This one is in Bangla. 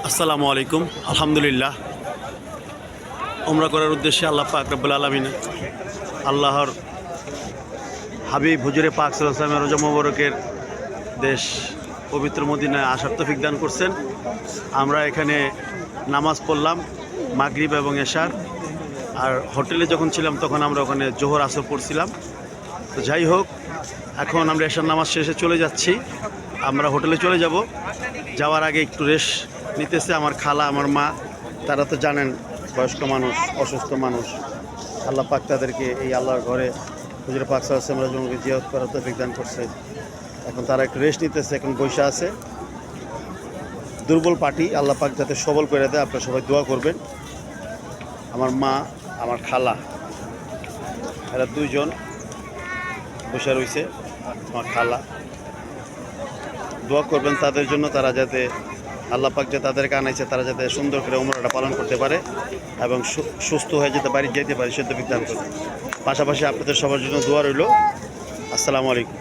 আসসালামু আলাইকুম। আলহামদুলিল্লাহ, উমরা করার উদ্দেশ্যে আল্লাহ পাক রব্বুল আলামিন আল্লাহর হাবিব হুজুরে পাক সাল্লাল্লাহু আলাইহি ওয়াসাল্লামের রোজা মোবারকের দেশ পবিত্র মদিনায় আসার তৌফিক দান করছেন। আমরা এখানে নামাজ পড়লাম মাগরিব এবং এশার। আর হোটেলে যখন ছিলাম তখন আমরা ওখানে জোহর আসর পড়ছিলাম। তো যাই হোক, এখন আমরা এশার নামাজ শেষে চলে যাচ্ছি। আমরা হোটেলে চলে যাব। যাওয়ার আগে একটু রেস্ট নিতেছে আমার খালা, আমার মা। তারা তো জানেন বয়স্ক মানুষ, অসুস্থ মানুষ। আল্লাহ পাক তাদেরকে এই আল্লাহর ঘরে হুজুরে পাক সাল্লাল্লাহু আলাইহি ওয়াসাল্লামকে জিয়ারত করার তৌফিক দান করছে। এখন তারা একটু রেস্ট নিতেছে, এখন বসে আছে। দুর্বল পার্টি, আল্লাহ পাক যাতে সবল করে দেয়, আপনারা সবাই দোয়া করবেন। আমার মা, আমার খালা, এরা দুইজন বসে রয়েছে। আমার খালা, দোয়া করবেন তাদের জন্য, তারা যাতে আল্লাহ পাক যে তাদেরকে আনাইছে তারা যাতে সুন্দর করে উমরাটা পালন করতে পারে এবং সুস্থ হয়ে যেতে বাড়ি যেতে পারে, সে তৌফিক দান করবে। পাশাপাশি আপনাদের সবার জন্য দোয়া রইল। আসসালামু আলাইকুম।